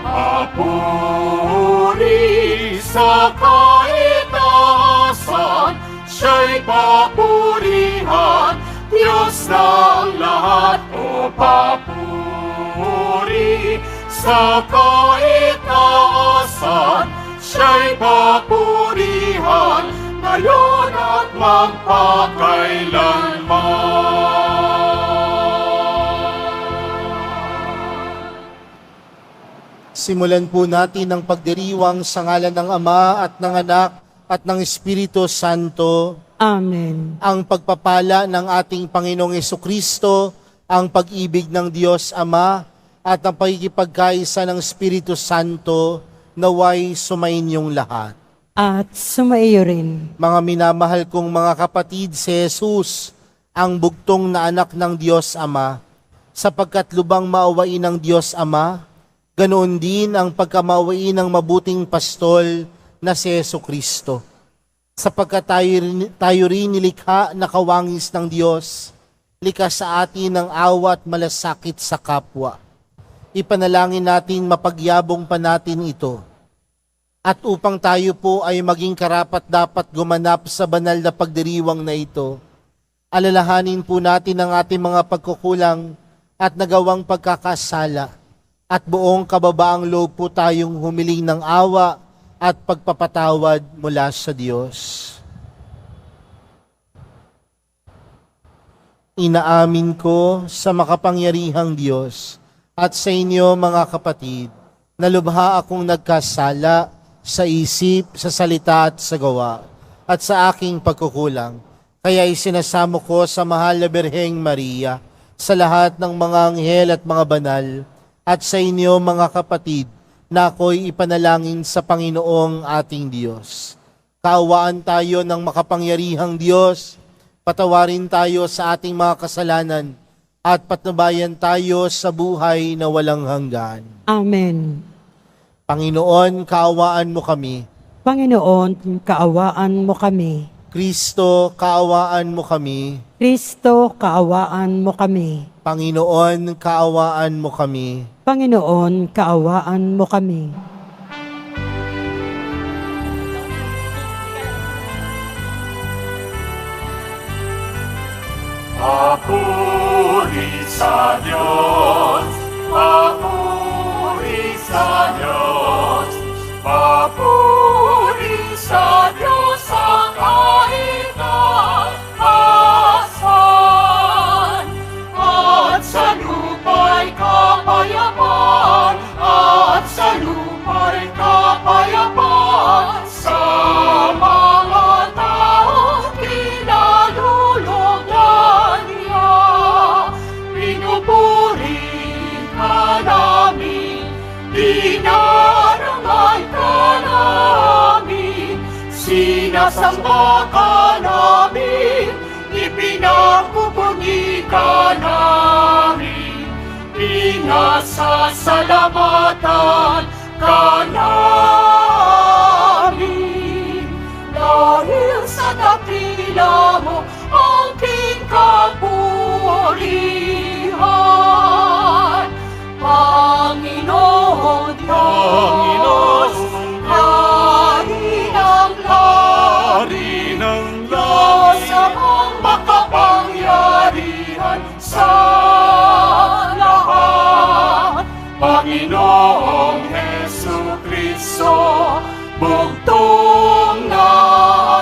Papuri sa kaitaasan, siya'y papurihan, Diyos ng lahat. O papuri sa kaitaasan, siya'y papurihan, ngayon at magpakailanman. Simulan po natin ang pagdiriwang sa ngalan ng Ama at ng Anak at ng Espiritu Santo. Amen. Ang pagpapala ng ating Panginoong Jesucristo, ang pag-ibig ng Diyos Ama, at ang pagkikipagkaisa ng Espiritu Santo, naway sumainyong lahat. At sumaiyo rin. Mga minamahal kong mga kapatid, si Jesus, ang bugtong na anak ng Diyos Ama, sapagkat lubang maawain ng Diyos Ama, ganoon din ang pagkamaawain ng mabuting pastol na si Jesucristo. Sapagkat tayo rin nilikha na kawangis ng Diyos, likas sa atin ng awa at malasakit sa kapwa. Ipanalangin natin mapagyabong pa natin ito. At upang tayo po ay maging karapat-dapat gumanap sa banal na pagdiriwang na ito, alalahanin po natin ang ating mga pagkukulang at nagawang pagkakasala, at buong kababaang loob po tayong humiling ng awa at pagpapatawad mula sa Diyos. Inaamin ko sa makapangyarihang Diyos at sa inyo mga kapatid, na lubha akong nagkasala sa isip, sa salita at sa gawa, at sa aking pagkukulang. Kaya isinasamo ko sa mahal na Birheng Maria, sa lahat ng mga anghel at mga banal, at sa inyo mga kapatid, na ako'y ipanalangin sa Panginoong ating Diyos. Kaawaan tayo ng makapangyarihang Diyos, patawarin tayo sa ating mga kasalanan, at patnubayan tayo sa buhay na walang hanggan. Amen. Panginoon, kaawaan mo kami. Panginoon, kaawaan mo kami. Kristo, kaawaan mo kami. Kristo, kaawaan mo kami. Panginoon, kaawaan mo kami. Panginoon, kaawaan mo kami. Papuri sa Diyos, papuri sa Diyos, papuri sa Diyos sa kaitaasan, at sa lupa'y kapayapaan, at sa lupa'y kapayapaan, sa mga taong kinalulugdan niya. Pinupuri ka namin, dinarangal ka namin, sinasamba ka namin, ipinagpupungi ka namin, pinasasalamatan ka namin. Dahil sa dakila mo ang kapurihan, Panginoon Diyos, hari ng Diyos ang makapangyarihan sa lahat. Panginoong Jesucristo, bugtong na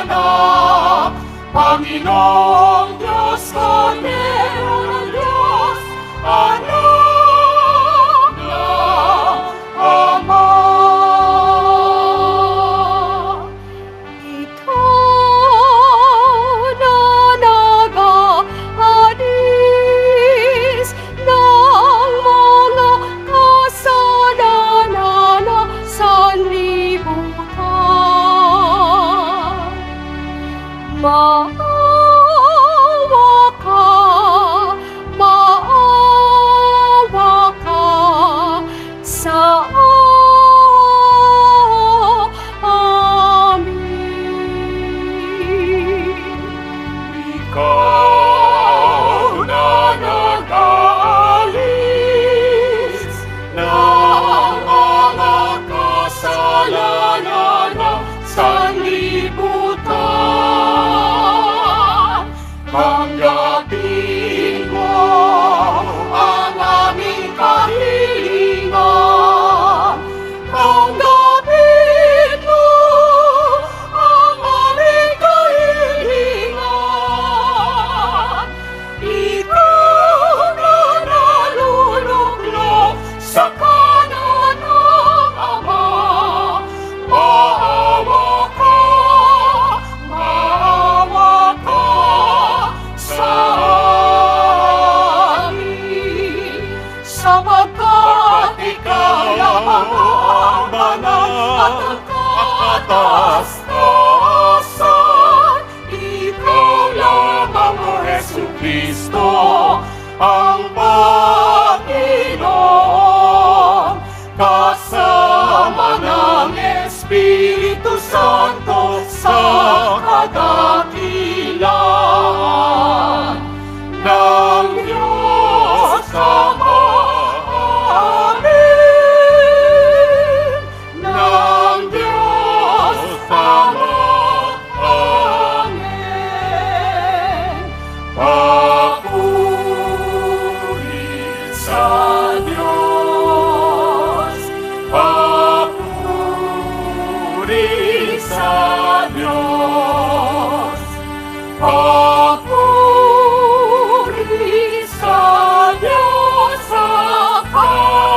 anak, Panginoong Diyos, Kordero ng Diyos, anak ng Ama. Ikaw na nag-aalis ng mga kasalanan sa libutan. Maawa ka sa amin. Ikaw na nag-aalis ng mga ang banal at ang kataas-taasan. Ikaw lamang, O Jesucristo, ang Panginoon, kasama ng Espiritu Santo sa kadakilaan ng Diyos Ama. Amen. Ng Diyos Ama. Amen. Papuri sa Diyos. Papuri sa Diyos. Papuri sa Diyos sa kaharian.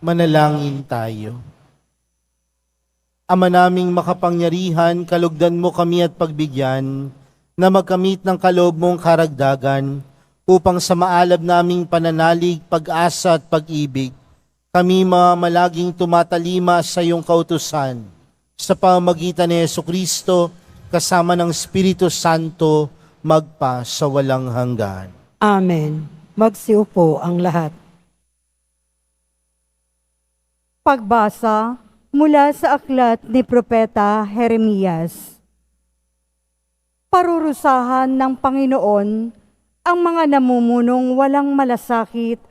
Manalangin tayo. Ama naming makapangyarihan, kalugdan mo kami at pagbigyan na magkamit ng kaloob mong karagdagan upang sa maalab naming pananalig, pag-asa at pag-ibig, kami malaging tumatalima sa iyong kautusan sa pamamagitan ni Jesucristo kasama ng Espiritu Santo magpa sa walang hanggan. Amen. Magsiupo ang lahat. Pagbasa mula sa aklat ni Propeta Jeremias. Parurusahan ng Panginoon ang mga namumunong walang malasakit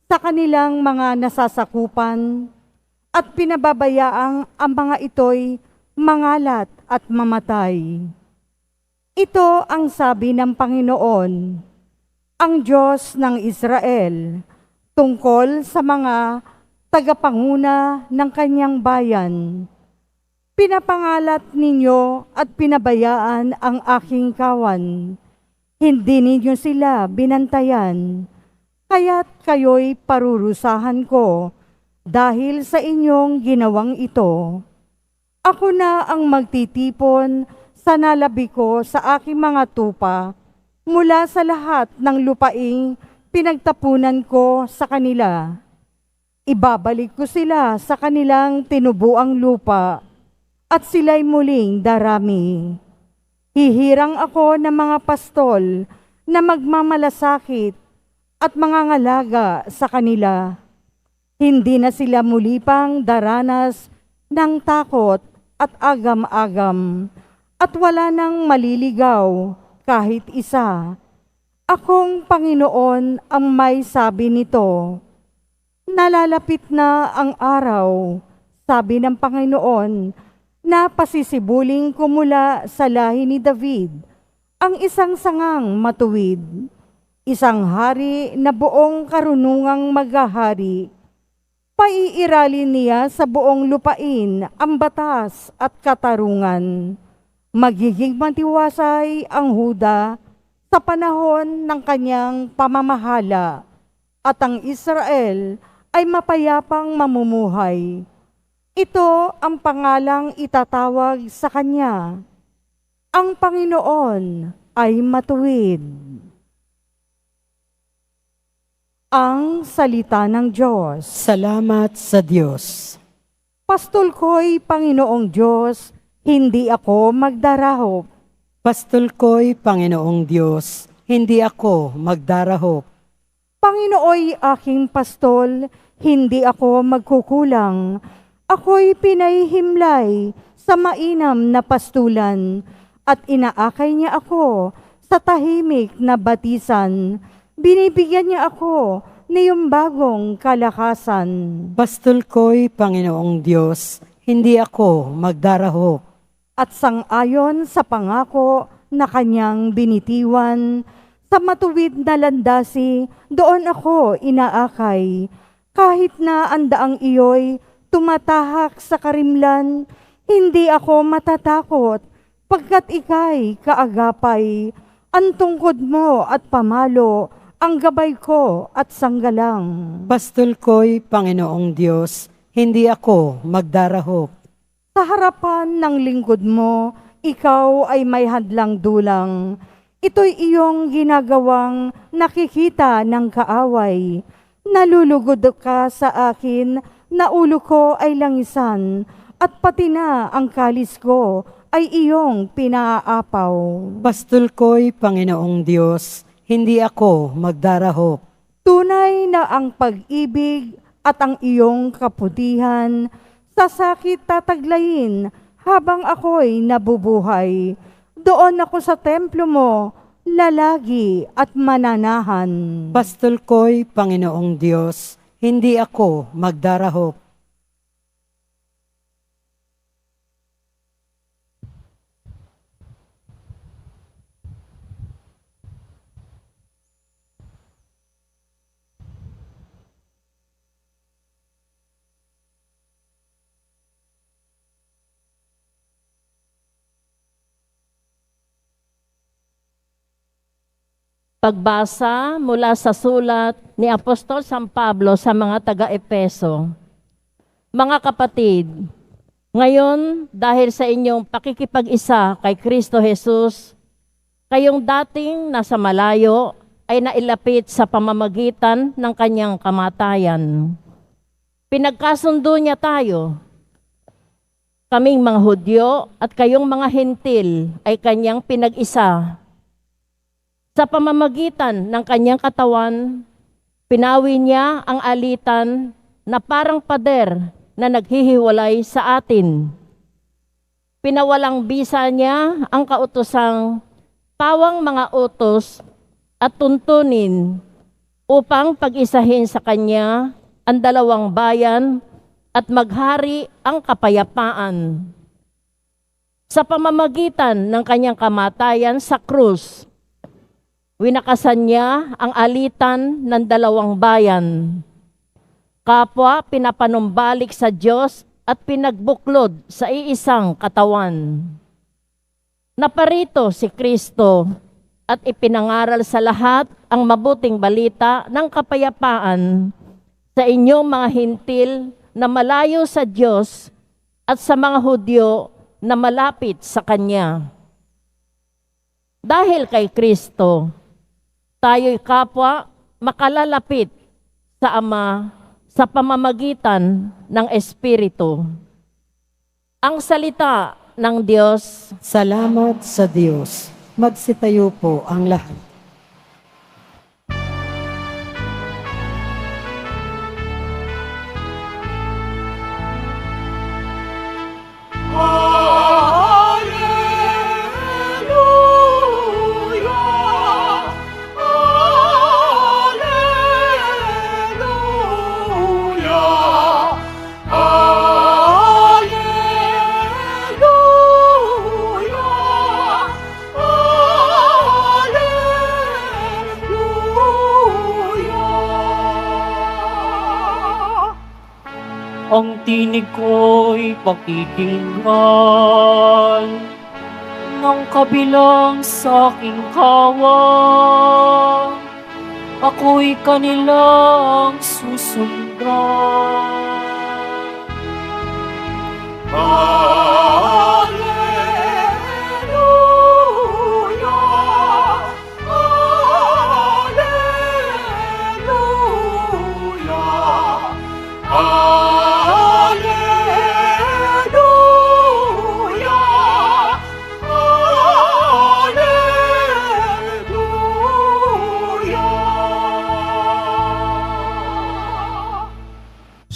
sa kanilang mga nasasakupan at pinababayaang ang mga ito'y mangalat at mamatay. Ito ang sabi ng Panginoon, ang Diyos ng Israel, tungkol sa mga tagapanguna ng kanyang bayan. Pinapangalat ninyo at pinabayaan ang aking kawan. Hindi ninyo sila binantayan, kaya't kayo'y parurusahan ko dahil sa inyong ginawang ito. Ako na ang magtitipon sa nalabi ko sa aking mga tupa mula sa lahat ng lupaing pinagtapunan ko sa kanila. Ibabalik ko sila sa kanilang tinubuang lupa at sila'y muling darami. Hihirang ako ng mga pastol na magmamalasakit at mga ngalaga sa kanila. Hindi na sila muli pang daranas ng takot at agam-agam at wala nang maliligaw kahit isa. Akong Panginoon ang may sabi nito. Nalalapit na ang araw, sabi ng Panginoon, na pasisibuling ko mula sa lahi ni David ang isang sangang matuwid, isang hari na buong karunungang maghahari. Paiiralin niya sa buong lupain ang batas at katarungan. Magiging matiwasay ang Huda sa panahon ng kanyang pamamahala at ang Israel ay mapayapang mamumuhay. Ito ang pangalang itatawag sa kanya. Ang Panginoon ay matuwid. Ang salita ng Diyos. Salamat sa Diyos. Pastol ko'y Panginoong Diyos, hindi ako magdarahop. Pastol ko'y Panginoong Diyos, hindi ako magdarahop. Panginooy aking pastol, hindi ako magkukulang. Ako'y pinahihimlay sa mainam na pastulan at inaakay niya ako sa tahimik na batisan. Binibigyan niya ako niyong bagong kalakasan. Pastol ko'y Panginoong Diyos, hindi ako magdarahop. At sangayon sa pangako na kanyang binitiwan, sa matuwid na landasi, doon ako inaakay. Kahit na ang daang iyo'y tumatahak sa karimlan, hindi ako matatakot, pagkat ika'y kaagapay. Ang tungkod mo at pamalo, ang gabay ko at sanggalang. Pastol ko'y Panginoong Diyos, hindi ako magdarahop. Sa harapan ng lingkod mo, ikaw ay may hadlang dulang. Ito'y iyong ginagawang nakikita ng kaaway. Nalulugod ka sa akin, na ulo ko ay langisan, at pati na ang kalis ko ay iyong pinaapaw. Pastol ko'y Panginoong Diyos, hindi ako magdarahop. Tunay na ang pag-ibig at ang iyong kaputihan, sa sakit tataglayin habang ako'y nabubuhay. Doon ako sa templo mo, lalagi at mananahan. Pastol ko'y Panginoong Diyos, hindi ako magdarahop. Pagbasa mula sa sulat ni Apostol San Pablo sa mga taga-Epeso. Mga kapatid, ngayon dahil sa inyong pakikipag-isa kay Kristo Jesus, kayong dating nasa malayo ay nailapit sa pamamagitan ng kanyang kamatayan. Pinagkasundo niya tayo. Kaming mga Hudyo at kayong mga Hentil ay kanyang pinag-isa. Sa pamamagitan ng kanyang katawan, pinawi niya ang alitan na parang pader na naghihiwalay sa atin. Pinawalang bisa niya ang kautosang pawang mga utos at tuntunin upang pag-isahin sa kanya ang dalawang bayan at maghari ang kapayapaan. Sa pamamagitan ng kanyang kamatayan sa krus, winakasan niya ang alitan ng dalawang bayan. Kapwa pinapanumbalik sa Diyos at pinagbuklod sa iisang katawan. Naparito si Kristo at ipinangaral sa lahat ang mabuting balita ng kapayapaan sa inyong mga Hentil na malayo sa Diyos at sa mga Hudyo na malapit sa Kanya. Dahil kay Kristo, tayo'y kapwa makalalapit sa Ama sa pamamagitan ng Espiritu. Ang salita ng Diyos. Salamat sa Diyos. Magsitayo po ang lahat. Ang tinig ko'y pakikinggan ng kabilang sa aking kawan. Ako'y kanilang susundan.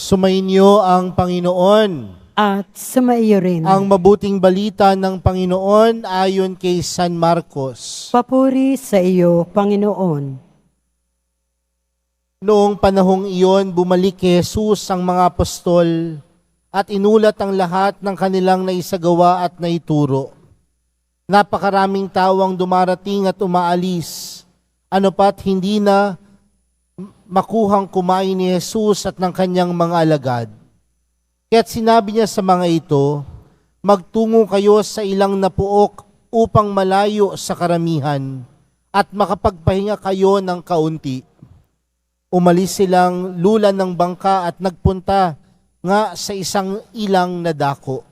Sumainyo ang Panginoon. At sumaiyo rin. Ang mabuting balita ng Panginoon ayon kay San Marcos. Papuri sa iyo, Panginoon. Noong panahong iyon, bumalik kay Jesus ang mga apostol at inulat ang lahat ng kanilang naisagawa at naituro. Napakaraming tao ang dumarating at umaalis. Ano pat hindi na makuhang kumain ni Jesus at ng kanyang mga alagad. Kaya't sinabi niya sa mga ito, magtungo kayo sa ilang napuok upang malayo sa karamihan at makapagpahinga kayo ng kaunti. Umalis silang lulan ng bangka at nagpunta nga sa isang ilang na dako.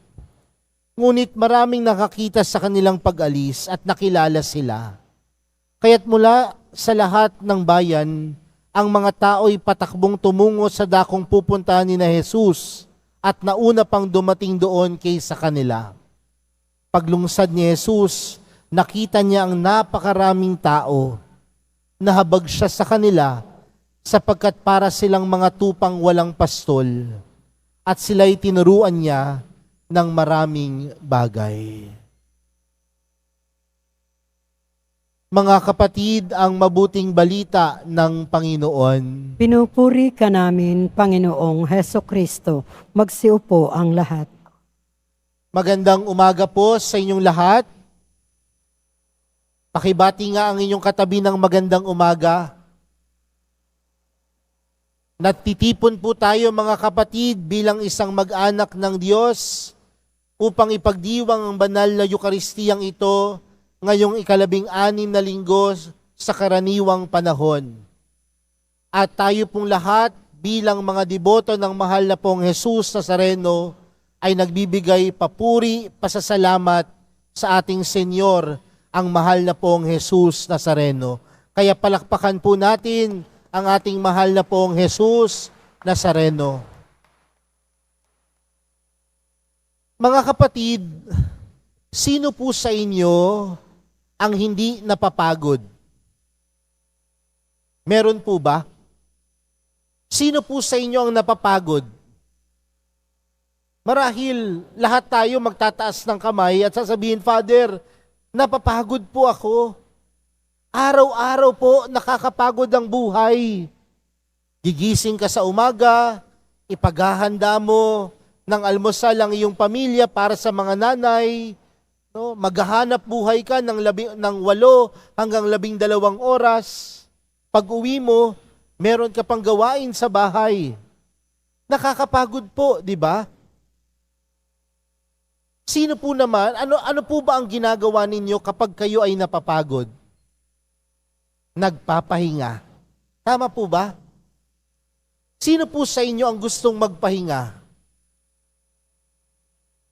Ngunit maraming nakakita sa kanilang pag-alis at nakilala sila. Kaya't mula sa lahat ng bayan, ang mga tao'y patakbong tumungo sa dakong pupuntahan ni na Jesus at nauna pang dumating doon kaysa kanila. Paglungsad ni Jesus, nakita niya ang napakaraming tao. Nahabag siya sa kanila sapagkat para silang mga tupang walang pastol at sila'y tinuruan niya ng maraming bagay. Mga kapatid, ang mabuting balita ng Panginoon. Pinupuri ka namin, Panginoong Heso Kristo. Magsiupo ang lahat. Magandang umaga po sa inyong lahat. Pakibati nga ang inyong katabi ng magandang umaga. Natitipon po tayo mga kapatid bilang isang mag-anak ng Diyos upang ipagdiwang ang banal na Eukaristiyang ito ngayong 16 na linggo sa karaniwang panahon. At tayo pong lahat bilang mga deboto ng mahal na pong Jesus Nazareno ay nagbibigay papuri, pasasalamat sa ating Senyor, ang mahal na pong Jesus Nazareno. Kaya palakpakan po natin ang ating mahal na pong Jesus Nazareno. Mga kapatid, sino po sa inyo ang hindi napapagod? Meron po ba? Sino po sa inyo ang napapagod? Marahil lahat tayo magtataas ng kamay at sasabihin, Father, napapagod po ako. Araw-araw po nakakapagod ang buhay. Gigising ka sa umaga, ipaghahanda mo ng almusal ang iyong pamilya para sa mga nanay, no? Maghahanap buhay ka ng 8 hanggang 12 oras. Pag uwi mo, meron ka pang gawain sa bahay. Nakakapagod po, di ba? Sino po naman, ano po ba ang ginagawa ninyo kapag kayo ay napapagod? Nagpapahinga. Tama po ba? Sino po sa inyo ang gustong magpahinga?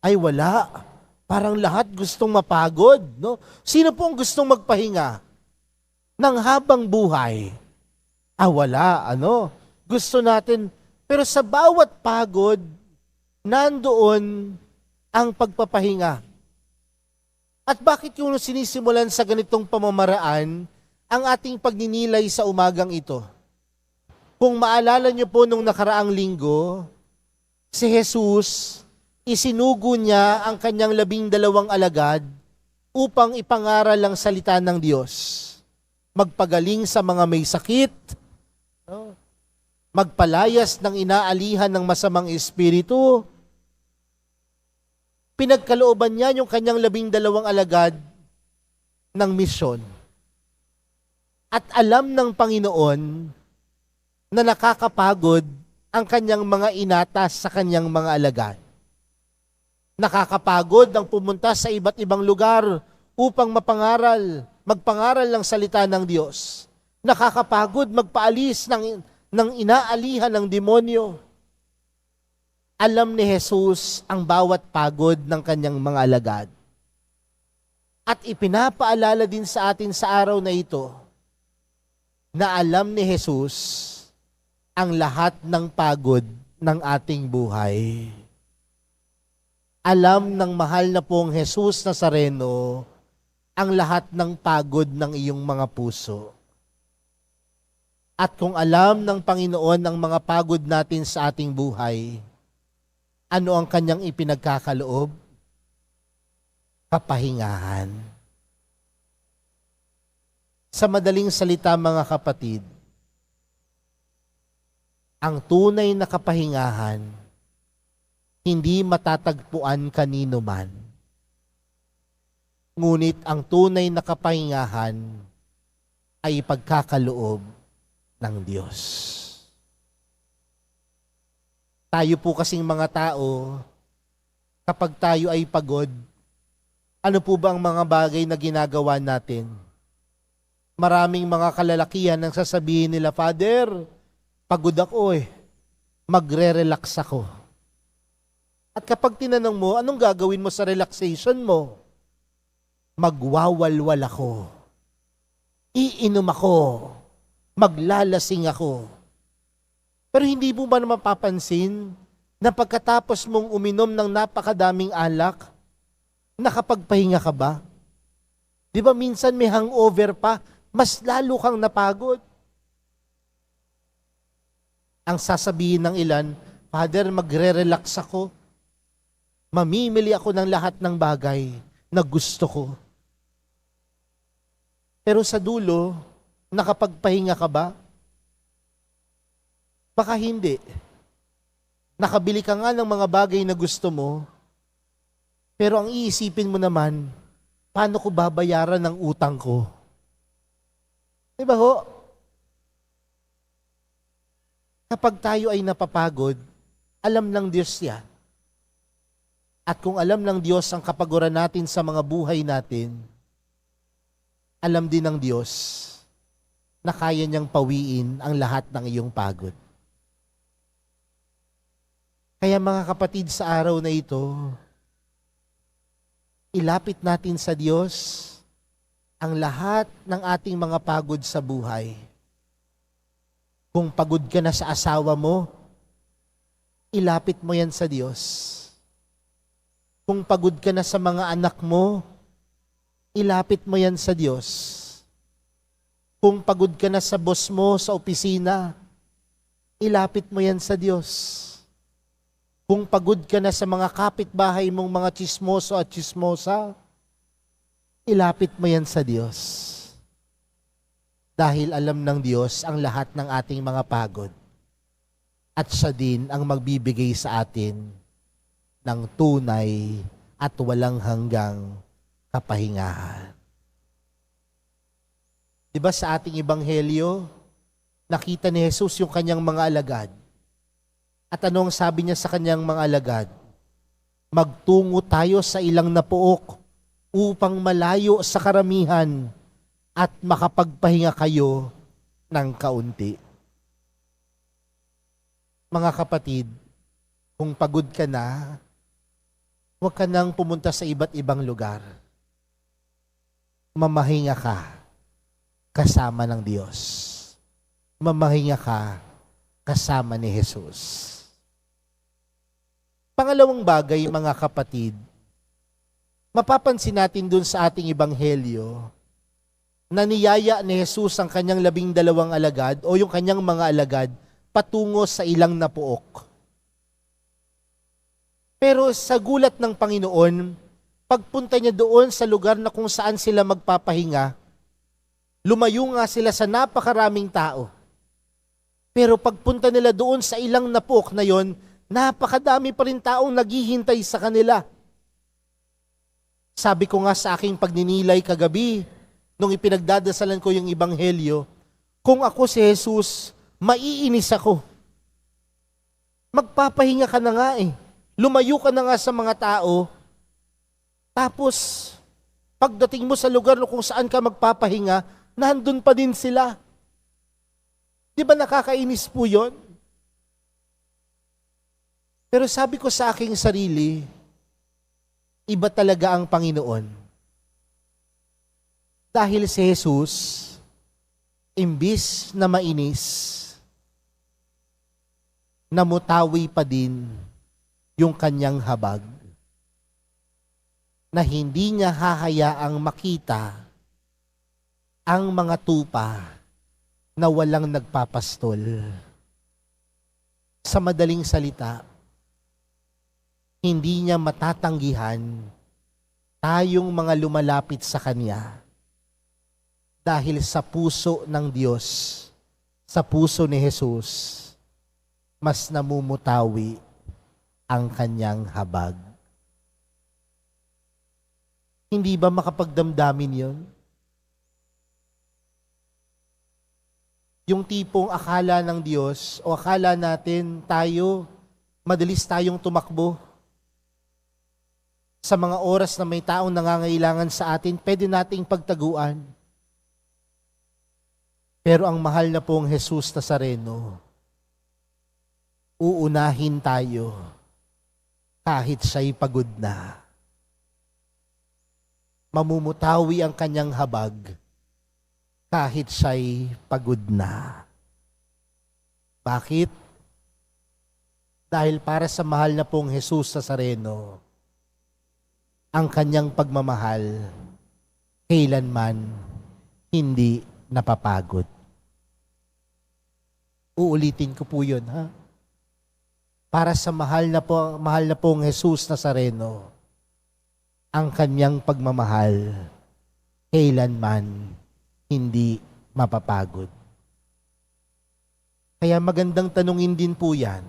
Ay wala. Parang lahat gustong mapagod, no? Sino po ang gustong magpahinga? Nang habang buhay. Wala, Gusto natin, pero sa bawat pagod, nandoon ang pagpapahinga. At bakit yung sinisimulan sa ganitong pamamaraan ang ating pagninilay sa umagang ito? Kung maalala niyo po nung nakaraang linggo, si Jesus, isinugo niya ang kanyang 12 alagad upang ipangaral ang salita ng Diyos. Magpagaling sa mga may sakit, magpalayas ng inaalihan ng masamang espiritu. Pinagkalooban niya yung kanyang 12 alagad ng misyon. At alam ng Panginoon na nakakapagod ang kanyang mga inatas sa kanyang mga alagad. Nakakapagod ang pumunta sa iba't ibang lugar upang magpangaral ng salita ng Diyos. Nakakapagod magpaalis ng inaalihan ng demonyo. Alam ni Jesus ang bawat pagod ng kanyang mga alagad. At ipinapaalala din sa atin sa araw na ito na alam ni Jesus ang lahat ng pagod ng ating buhay. Alam ng mahal na pong Jesus Nazareno ang lahat ng pagod ng iyong mga puso. At kung alam ng Panginoon ang mga pagod natin sa ating buhay, ano ang kanyang ipinagkakaloob? Kapahingahan. Sa madaling salita mga kapatid, ang tunay na kapahingahan hindi matatagpuan kanino man. Ngunit ang tunay na kapahingahan ay ipagkakaloob ng Diyos. Tayo po kasing mga tao, kapag tayo ay pagod, ano po ba ang mga bagay na ginagawa natin? Maraming mga kalalakihan ang sasabihin nila, Father, pagod ako magre-relax ako. At kapag tinanong mo, anong gagawin mo sa relaxation mo? Magwawalwal ako. Iinom ako. Maglalasing ako. Pero hindi mo ba naman mapapansin na pagkatapos mong uminom ng napakadaming alak, nakapagpahinga ka ba? Di ba minsan may hangover pa, mas lalo kang napagod? Ang sasabihin ng ilan, Father, magre-relax ako. Mamimili ako ng lahat ng bagay na gusto ko. Pero sa dulo, nakapagpahinga ka ba? Baka hindi. Nakabili ka nga ng mga bagay na gusto mo, pero ang iisipin mo naman, paano ko babayaran ng utang ko? Diba ho? Kapag tayo ay napapagod, alam ng Diyos yan. At kung alam ng Diyos ang kapaguran natin sa mga buhay natin, alam din ng Diyos na kaya niyang pawiin ang lahat ng iyong pagod. Kaya mga kapatid, sa araw na ito, ilapit natin sa Diyos ang lahat ng ating mga pagod sa buhay. Kung pagod ka na sa asawa mo, ilapit mo yan sa Diyos. Kung pagod ka na sa mga anak mo, ilapit mo yan sa Diyos. Kung pagod ka na sa boss mo sa opisina, ilapit mo yan sa Diyos. Kung pagod ka na sa mga kapitbahay mong mga tsismoso at tsismosa, ilapit mo yan sa Diyos. Dahil alam ng Diyos ang lahat ng ating mga pagod. At siya din ang magbibigay sa atin ng tunay at walang hanggang kapahingahan. Diba sa ating ebanghelyo, nakita ni Jesus yung kanyang mga alagad. At ano ang sabi niya sa kanyang mga alagad? Magtungo tayo sa ilang na puok upang malayo sa karamihan at makapagpahinga kayo ng kaunti. Mga kapatid, kung pagod ka na, huwag ka nang pumunta sa iba't ibang lugar. Mamahinga ka kasama ng Diyos. Mamahinga ka kasama ni Jesus. Pangalawang bagay, mga kapatid, mapapansin natin dun sa ating ebanghelyo na niyaya ni Jesus ang kanyang 12 alagad o yung kanyang mga alagad patungo sa ilang na puok. Pero sa gulat ng Panginoon, pagpunta niya doon sa lugar na kung saan sila magpapahinga, lumayo nga sila sa napakaraming tao. Pero pagpunta nila doon sa ilang na puok na yon, napakadami pa rin taong naghihintay sa kanila. Sabi ko nga sa aking pagninilay kagabi, nung ipinagdadasalan ko yung ebanghelyo, kung ako si Jesus, maiinis ako. Magpapahinga ka na nga eh. Lumayo ka na nga sa mga tao, tapos pagdating mo sa lugar kung saan ka magpapahinga, nandun pa din sila. Di ba nakakainis po yun? Pero sabi ko sa aking sarili, iba talaga ang Panginoon. Dahil si Jesus, imbis na mainis, namutawi pa din yung kanyang habag na hindi niya hahayaang makita ang mga tupa na walang nagpapastol. Sa madaling salita, hindi niya matatanggihan tayong mga lumalapit sa Kanya dahil sa puso ng Diyos, sa puso ni Jesus, mas namumutawi ang kanyang habag. Hindi ba makapagdamdamin yon? Yung tipong akala ng Diyos o akala natin tayo, madalis tayong tumakbo. Sa mga oras na may taong nangangailangan sa atin, pwede nating pagtaguan. Pero ang mahal na pong Jesus Nazareno, uunahin tayo kahit siya'y pagod na. Mamumutawi ang kanyang habag kahit siya'y pagod na. Bakit? Dahil para sa mahal na pong Jesus Nazareno, ang kanyang pagmamahal kailanman hindi napapagod. Uulitin ko po yun, ha? Para sa mahal na pong Jesus Nazareno, ang kanyang pagmamahal kailanman hindi mapapagod. Kaya magandang tanungin din po yan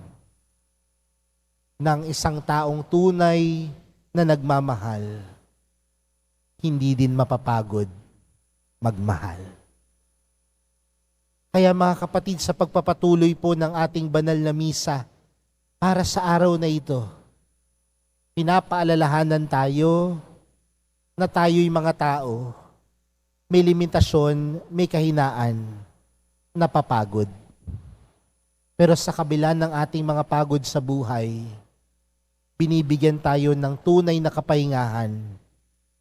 ng isang taong tunay na nagmamahal, hindi din mapapagod magmahal. Kaya mga kapatid, sa pagpapatuloy po ng ating banal na misa para sa araw na ito, pinapaalalahanan tayo na tayo'y mga tao, may limitasyon, may kahinaan, napapagod. Pero sa kabila ng ating mga pagod sa buhay, binibigyan tayo ng tunay na kapahingahan,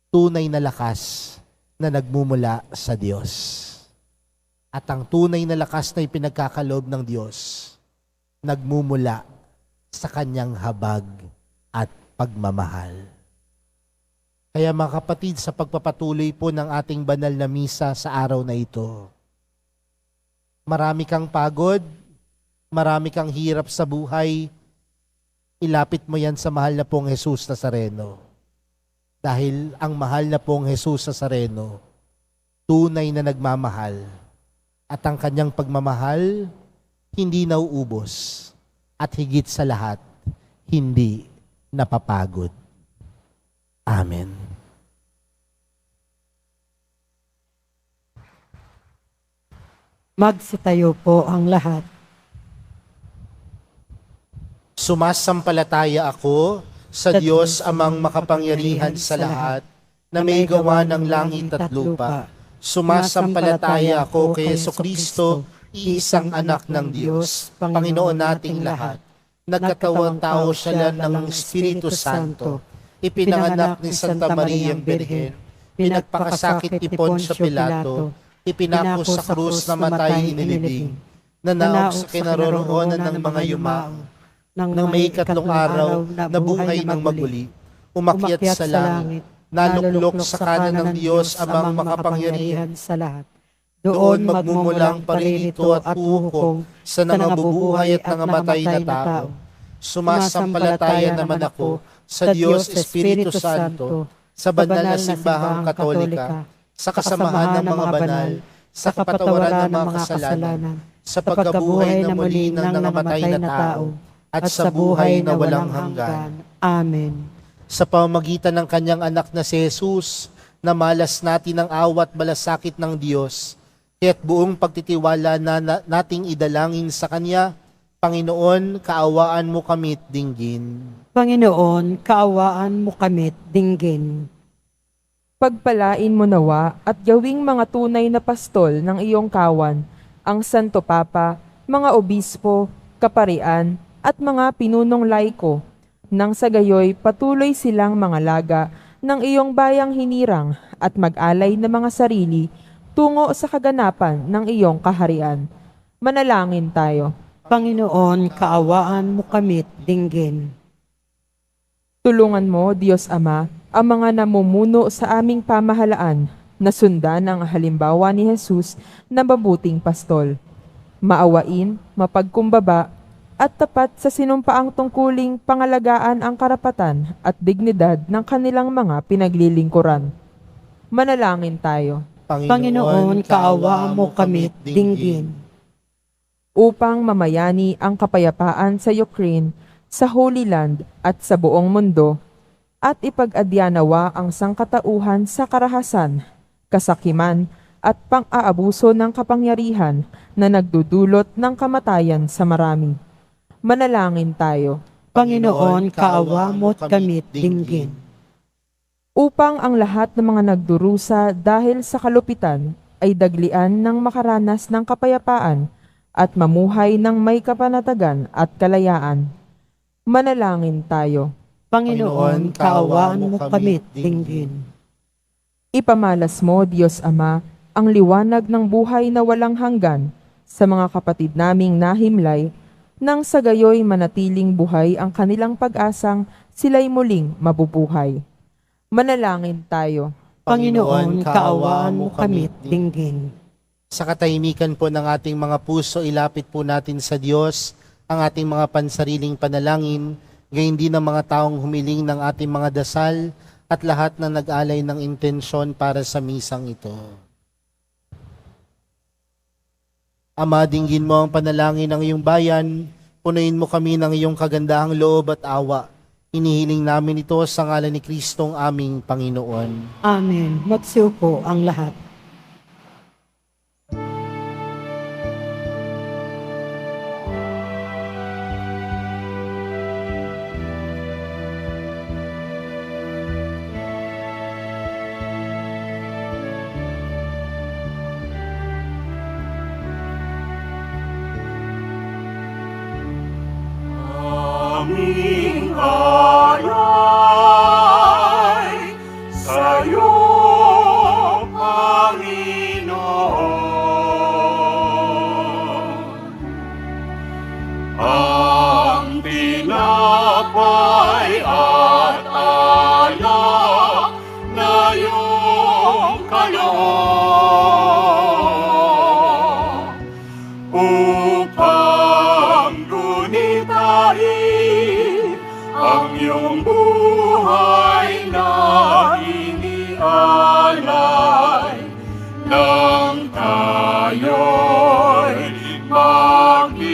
tunay na lakas na nagmumula sa Diyos. At ang tunay na lakas na ipinagkakaloob ng Diyos, nagmumula sa kanyang habag at pagmamahal. Kaya mga kapatid, sa pagpapatuloy po ng ating banal na misa sa araw na ito, marami kang pagod, marami kang hirap sa buhay, ilapit mo yan sa mahal na pong Jesus Nazareno. Dahil ang mahal na pong Jesus Nazareno, tunay na nagmamahal, at ang kanyang pagmamahal, hindi nauubos, at higit sa lahat, hindi napapagod. Amen. Magsitayo po ang lahat. Sumasampalataya ako sa Diyos amang makapangyarihan sa lahat, na may gawa ng langit at lupa. Sumasampalataya ako kay Jesucristo, iisang anak ng Diyos, Panginoon nating lahat. Nagkatawang tao siya ng Espiritu Santo, ipinanganak ni Santa Maria Birhen, pinagpakasakit ni Poncio Pilato, ipinako sa krus na matay inilibing, nanaog sa kinaroroonan ng mga yumaong, nang may ikatlong araw na buhay ng maguli, umakyat sa langit, naluklok sa kanan ng Diyos amang makapangyarihan sa lahat. Doon magmumulang paririto at uhukong sa nangabubuhay at nangamatay na tao. Sumasampalataya naman ako sa Diyos Espiritu Santo, sa banal na simbahang Katolika, sa kasamahan ng mga banal, sa kapatawaran ng mga kasalanan, sa pagkabuhay na muli ng nangamatay na tao, at sa buhay na walang hanggan. Amen. Sa pamamagitan ng kanyang anak na si Jesus, na malas natin ang awat malasakit ng Diyos, kaya't buong pagtitiwala na nating idalangin sa Kanya, Panginoon, kaawaan mo kami't dinggin. Panginoon, kaawaan mo kami't dinggin. Pagpalain mo nawa at gawing mga tunay na pastol ng iyong kawan, ang Santo Papa, mga obispo, kaparian, at mga pinunong laiko, nang sa gayoy patuloy silang mga laga ng iyong bayang hinirang at mag-alay ng mga sarili tungo sa kaganapan ng iyong kaharian. Manalangin tayo. Panginoon, kaawaan mo kami't dinggin. Tulungan mo, Diyos Ama, ang mga namumuno sa aming pamahalaan na sundan ang halimbawa ni Jesus na mabuting pastol. Maawain, mapagkumbaba, at tapat sa sinumpaang tungkuling pangalagaan ang karapatan at dignidad ng kanilang mga pinaglilingkuran. Manalangin tayo. Panginoon, kaawaan mo kami't dinggin. Upang mamayani ang kapayapaan sa Ukraine, sa Holy Land at sa buong mundo, at ipag-adyanawa ang sangkatauhan sa karahasan, kasakiman at pang-aabuso ng kapangyarihan na nagdudulot ng kamatayan sa marami. Manalangin tayo. Panginoon, kaawa mo't kami't dinggin. Upang ang lahat ng mga nagdurusa dahil sa kalupitan ay daglian ng makaranas ng kapayapaan at mamuhay ng may kapanatagan at kalayaan. Manalangin tayo. Panginoon, kaawaan mo kami dinggin. Ipamalas mo, Diyos Ama, ang liwanag ng buhay na walang hanggan sa mga kapatid naming nahimlay, nang sa gayoy manatiling buhay ang kanilang pag-asang sila'y muling mabubuhay. Manalangin tayo. Panginoon, kaawaan mo kami dinggin. Sa katahimikan po ng ating mga puso, ilapit po natin sa Diyos ang ating mga pansariling panalangin, gayon din ang mga taong humiling ng ating mga dasal at lahat na nag-alay ng intensyon para sa misang ito. Ama, dinggin mo ang panalangin ng iyong bayan, punuin mo kami ng iyong kagandahang loob at awa. Inihiling namin ito sa ngalan ni Kristong aming Panginoon. Amen. Magsiupo ang lahat. Aming alay sa'yo, Panginoon. Ang tinapay at alak na iyong kaloob upang gunitain ang iyong buhay na inialay nang tayo'y mag-iwang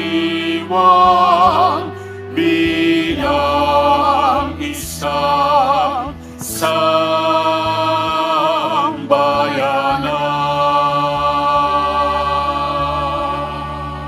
bilang isang sambayanan.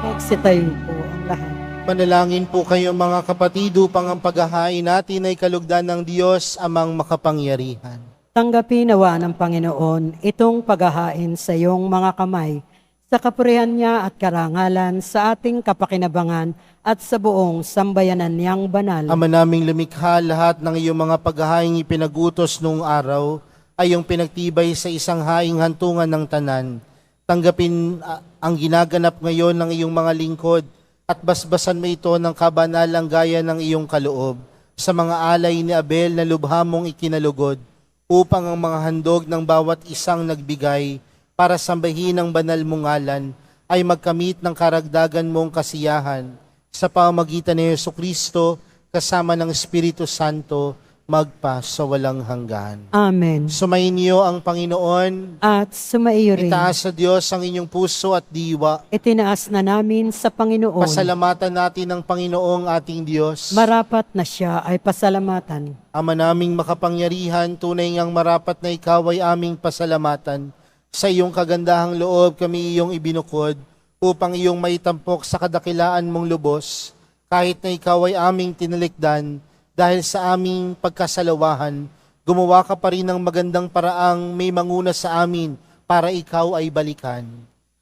Magsitayo po ang lahat. Manalangin po kayo mga kapatid upang ang paghahain natin ay kalugdan ng Diyos amang makapangyarihan. Tanggapin nawa ng Panginoon itong paghahain sa iyong mga kamay, sa kapurihan niya at karangalan sa ating kapakinabangan at sa buong sambayanan niyang banal. Ama naming lumikha, lahat ng iyong mga paghahaing ipinagutos noong araw ay yung pinagtibay sa isang haing hantungan ng tanan. Tanggapin ang ginaganap ngayon ng iyong mga lingkod at basbasan mo ito ng kabanalang gaya ng iyong kaloob sa mga alay ni Abel na lubha mong ikinalugod upang ang mga handog ng bawat isang nagbigay para sambahin ang banal mong ngalan ay magkamit ng karagdagan mong kasiyahan sa pamamagitan ni Jesucristo kasama ng Espiritu Santo magpa sa walang hanggan. Amen. Sumayin niyo ang Panginoon. At sumaiyo rin. Itaas sa Diyos ang inyong puso at diwa. Itinaas na namin sa Panginoon. Pasalamatan natin ang Panginoong ating Diyos. Marapat na siya ay pasalamatan. Ama naming makapangyarihan, tunay ngang marapat na ikaw ay aming pasalamatan. Sa iyong kagandahang loob kami iyong ibinukod upang iyong maitampok sa kadakilaan mong lubos, kahit na ikaw ay aming tinalikdan. Dahil sa aming pagkasalawahan, gumawa ka pa rin ng magandang paraang may manguna sa amin para ikaw ay balikan.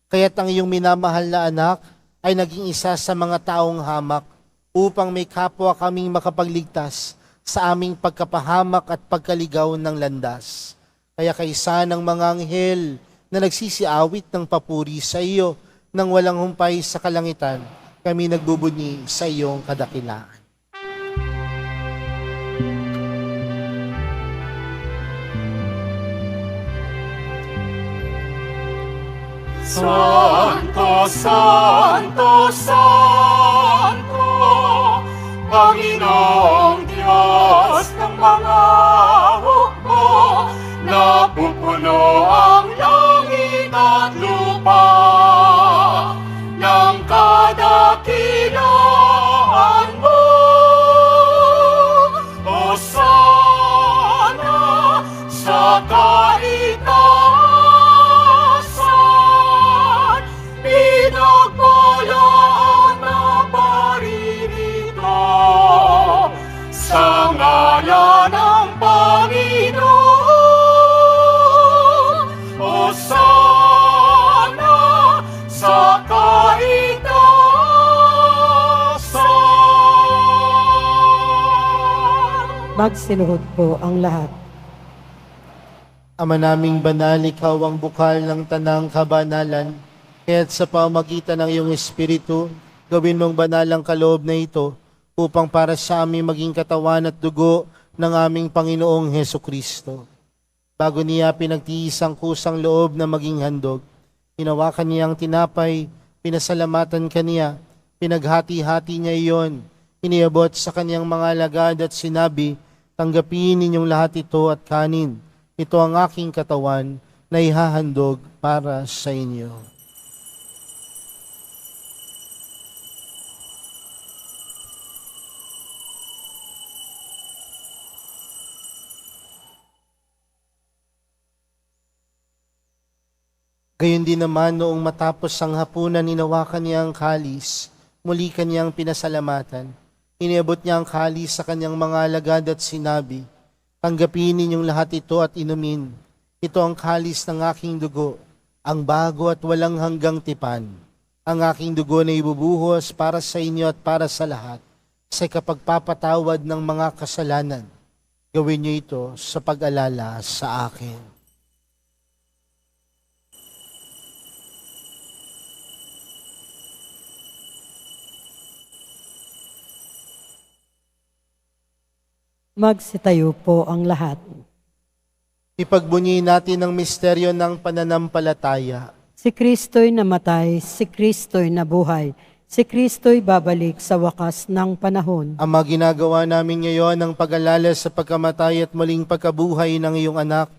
Kaya't ang iyong minamahal na anak ay naging isa sa mga taong hamak upang may kapwa kaming makapagligtas sa aming pagkapahamak at pagkaligaw ng landas. Kaya kaysa ng mga anghel na nagsisiawit ng papuri sa iyo nang walang humpay sa kalangitan, kami nagbubunyi sa iyong kadakilaan. Santo, Santo, Santo, Panginoong Diyos ng mga hukbo, napupuno ang langit at lupa ng kadakilaan mo. Hosana sa kaitaasan, pinagpalaan na paririto sa ngalan ng Panginoon. Hosana sa kaitaasan. Magsiluhod po ang lahat. Ama naming banal, ikaw ang bukal ng tanang kabanalan, kaya't sa pamagitan ng iyong Espiritu, gawin mong banal ang kaloob na ito, upang para sa aming maging katawan at dugo ng aming Panginoong Heso Kristo. Bago niya pinagtiis ang kusang loob na maging handog, hinawakan niya ang tinapay, pinasalamatan kaniya, pinaghati-hati niya iyon, iniabot sa kanyang mga alagad at sinabi, tanggapin ninyong lahat ito at kanin. Ito ang aking katawan na ihahandog para sa inyo. Gayon din naman noong matapos ang hapunan, hinawakan niya ang kalis, muli kanyang pinasalamatan. Iniabot niya ang kalis sa kanyang mga alagad at sinabi, tanggapin ninyong lahat ito at inumin. Ito ang kalis ng aking dugo, ang bago at walang hanggang tipan. Ang aking dugo na ibubuhos para sa inyo at para sa lahat, sa kapagpapatawad ng mga kasalanan. Gawin niyo ito sa pag-alala sa akin. Magsitayo po ang lahat. Ipagbunyi natin ang misteryo ng pananampalataya. Si Kristo'y namatay, si Kristo'y nabuhay, si Kristo'y babalik sa wakas ng panahon. Ama, ginagawa namin ngayon ang pag-alala sa pagkamatay at muling pagkabuhay ng iyong anak.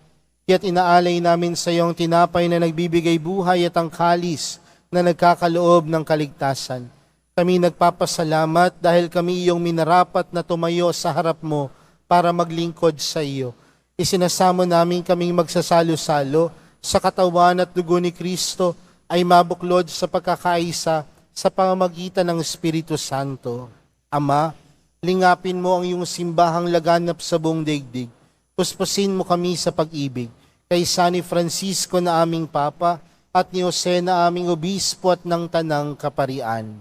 Kaya't inaalay namin sa iyong tinapay na nagbibigay buhay at ang kalis na nagkakaloob ng kaligtasan. Kami nagpapasalamat dahil kami iyong minarapat na tumayo sa harap mo para maglingkod sa iyo. Isinasamo namin kaming magsasalo-salo sa katawan at dugo ni Kristo ay mabuklod sa pagkakaisa sa pamamagitan ng Espiritu Santo. Ama, lingapin mo ang iyong simbahang laganap sa buong daigdig. Puspusin mo kami sa pag-ibig. Kay San Francisco na aming Papa at ni Jose na aming Obispo at ng Tanang Kaparian.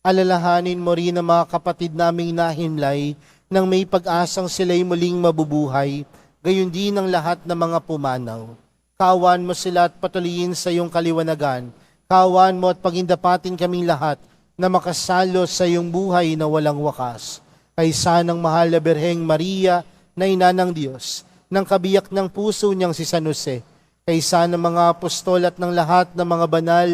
Alalahanin mo rin ang mga kapatid naming nahimlay nang may pag-asang sila'y muling mabubuhay, gayon din ang lahat ng mga pumanaw. Kawan mo sila at patuloyin sa iyong kaliwanagan. Kawan mo at pagindapatin kaming lahat na makasalo sa iyong buhay na walang wakas. Kaysa ng mahal na Birheng Maria na ina ng Diyos, ng kabiyak ng puso niyang si San Jose, kaysa ng mga apostol at ng lahat ng mga banal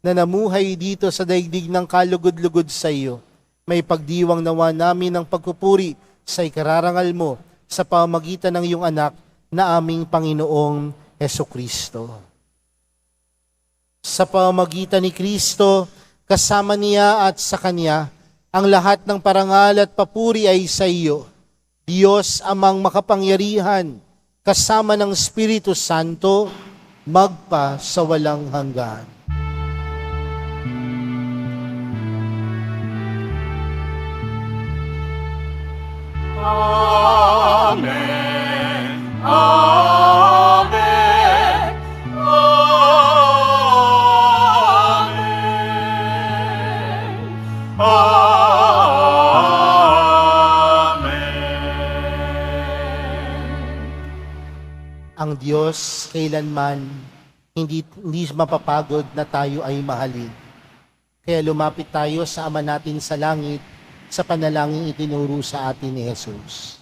na namuhay dito sa daigdig ng kalugod-lugod sa iyo. May pagdiwang nawa namin ng pagpupuri sa ikararangal mo sa pamamagitan ng iyong anak na aming Panginoong Hesukristo. Sa pamamagitan ni Kristo, kasama niya at sa Kanya, ang lahat ng parangal at papuri ay sa iyo, Diyos amang makapangyarihan, kasama ng Espiritu Santo, magpa sa walang hanggan. Amen. Amen. Amen. Amen. Ang Diyos kailanman hindi mapapagod na tayo ay mahalin. Kaya lumapit tayo sa Ama natin sa langit sa panalangin itinuro sa atin ni Jesus.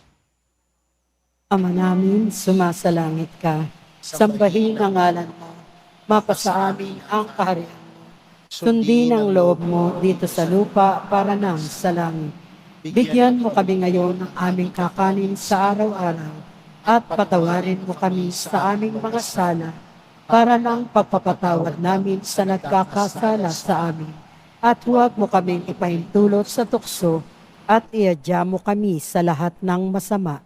Ama namin, sumasalangit ka, sambahin ang ngalan mo, mapasa amin ang kaharian mo. Sundin ang loob mo dito sa lupa para nang sa langit. Bigyan mo kami ngayon ng aming kakanin sa araw-araw at patawarin mo kami sa aming mga sala para nang pagpapatawad namin sa nagkakasala sa amin. At huwag mo kaming ipahintulot sa tukso at iadya mo kami sa lahat ng masama.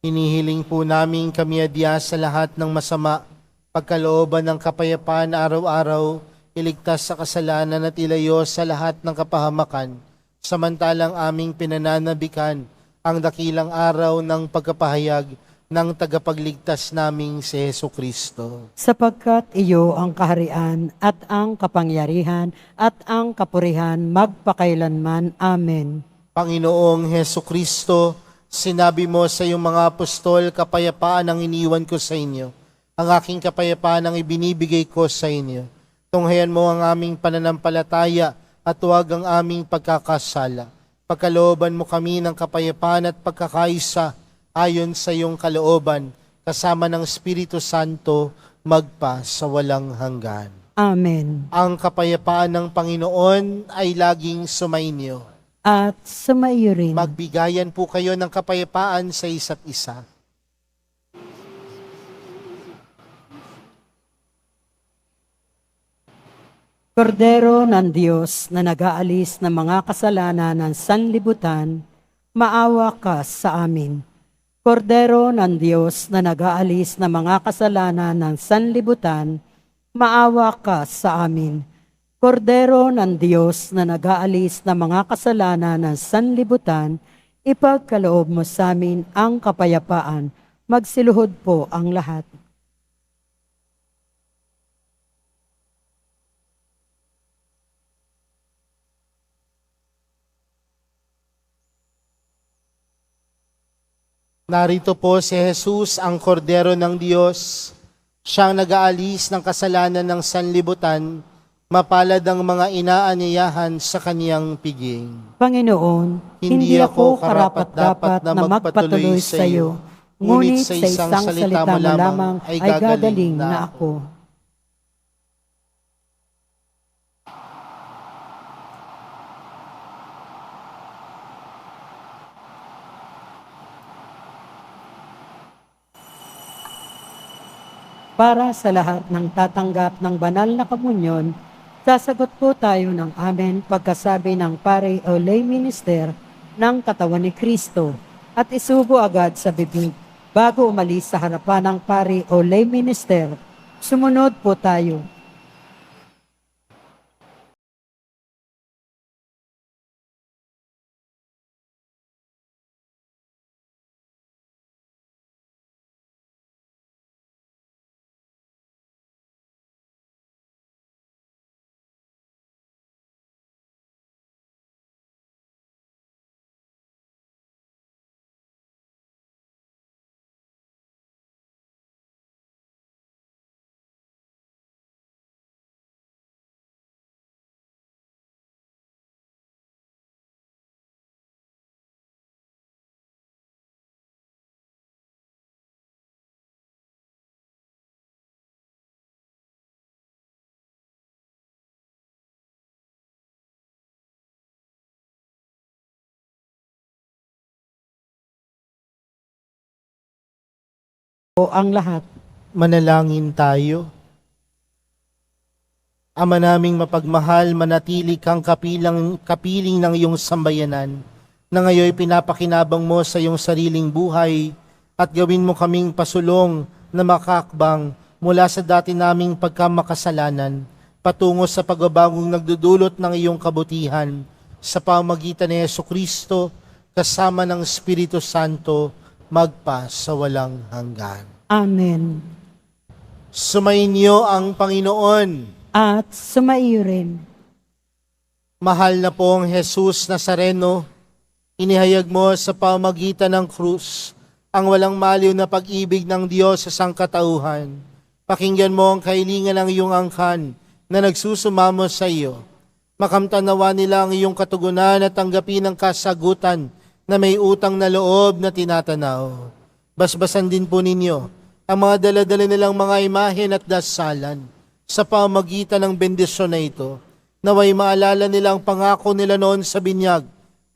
Hinihiling po namin kami adya sa lahat ng masama, pagkalooban ng kapayapaan araw-araw, iligtas sa kasalanan at ilayo sa lahat ng kapahamakan, samantalang aming pinananabikan ang dakilang araw ng pagkapahayag ng tagapagligtas naming si Hesukristo. Sapagkat iyo ang kaharian at ang kapangyarihan at ang kapurihan magpakailanman. Amen. Panginoong Hesukristo, Sinabi mo sa iyong mga apostol, kapayapaan ang iniwan ko sa inyo. Ang aking kapayapaan ang ibinibigay ko sa inyo. Tunghayan mo ang aming pananampalataya at huwag ang aming pagkakasala. Pagkalooban mo kami ng kapayapaan at pagkakaisa ayon sa iyong kalooban, kasama ng Espiritu Santo, magpa sa walang hanggan. Amen. Ang kapayapaan ng Panginoon ay laging sumainyo. At sumaiyo rin. Magbigayan po kayo ng kapayapaan sa isa't isa. Kordero ng Diyos na nag-aalis ng mga kasalanan ng sanlibutan, maawa ka sa amin. Kordero ng Diyos na nag-aalis ng mga kasalanan ng sanlibutan, maawa ka sa amin. Kordero ng Diyos na nag-aalis ng mga kasalanan ng sanlibutan, ipagkaloob mo sa amin ang kapayapaan. Magsiluhod po ang lahat. Narito po si Jesus, ang kordero ng Diyos, siyang nag-aalis ng kasalanan ng sanlibutan, mapalad ang mga inaanyayahan sa kaniyang piging. Panginoon, hindi ako karapat-dapat na magpatuloy sa iyo, ngunit sa isang salita mo lamang ay gagaling na ako. Para sa lahat ng tatanggap ng banal na komunyon, sasagot po tayo ng amen pagkasabi ng pare o lay minister ng katawan ni Kristo at isubo agad sa bibig bago umalis sa harapan ng pare o lay minister. Sumunod po tayo. Po ang lahat. Manalangin tayo. Ama naming mapagmahal, manatili kang kapiling ng iyong sambayanan, na ngayon pinapakinabang mo sa iyong sariling buhay at gawin mo kaming pasulong na makakbang mula sa dati naming pagkamakasalanan patungo sa pagbabagong nagdudulot ng iyong kabutihan sa pamagitan ni Jesucristo kasama ng Espiritu Santo magpa sa walang hanggan. Amen. Sumainyo ang Panginoon. At sumaiyo rin. Mahal na pong Jesus Nazareno, inihayag mo sa pamagitan ng krus ang walang maliw na pag-ibig ng Diyos sa sangkatauhan. Pakinggan mo ang kahilingan ng iyong angkan na nagsusumamo sa iyo. Makamtanawa nila ang iyong katugunan at tanggapin ang kasagutan na may utang na loob na tinatanaw. Basbasan din po ninyo ang mga daladala nilang mga imahen at dasalan sa pamagitan ng bendisyon na ito. Naway maalala nilang pangako nila noon sa binyag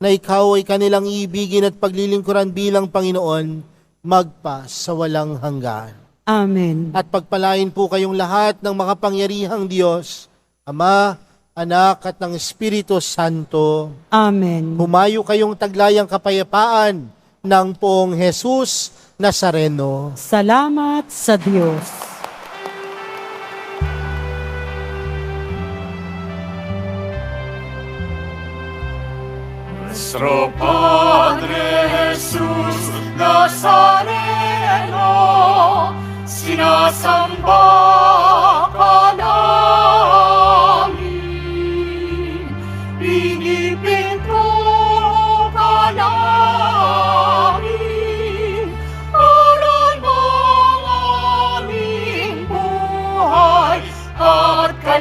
na ikaw ay kanilang iibigin at paglilingkuran bilang Panginoon magpa sa walang hanggan. Amen. At pagpalain po kayong lahat ng makapangyarihang Diyos, Ama, Anak at ng Espiritu Santo. Amen. Humayo kayong taglayang kapayapaan ng poong Jesus Nazareno. Salamat sa Diyos. Nuestro Padre Jesús Nazareno, sinasamba ka namin, pinipinto ka namin.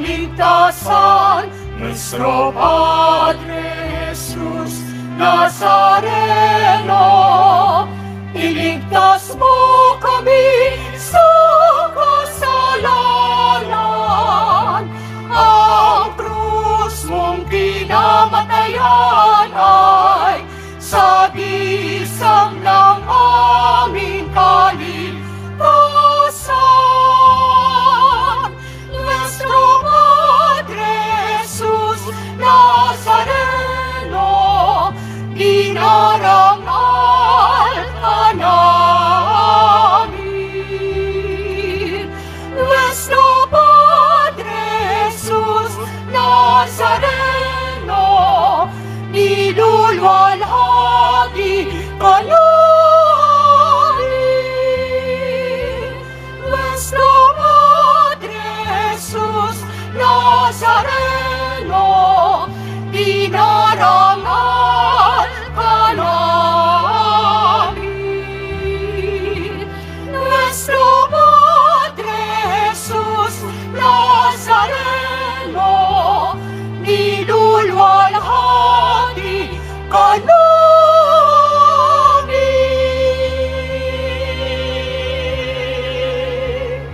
kaligtasan, Nuestro Padre Jesus Nazareno, iligtas mo kami sa kasalanan. Ang krus mong kinamatayan ay sagisang ng aming kaligtasan. Nuestro Padre Jesus Nazareno, dinarangal ka namin. Nuestro Padre Jesus Nazareno, nilulwalhati ka namin. Nuestro Padre Jesus Nazareno, dinarangal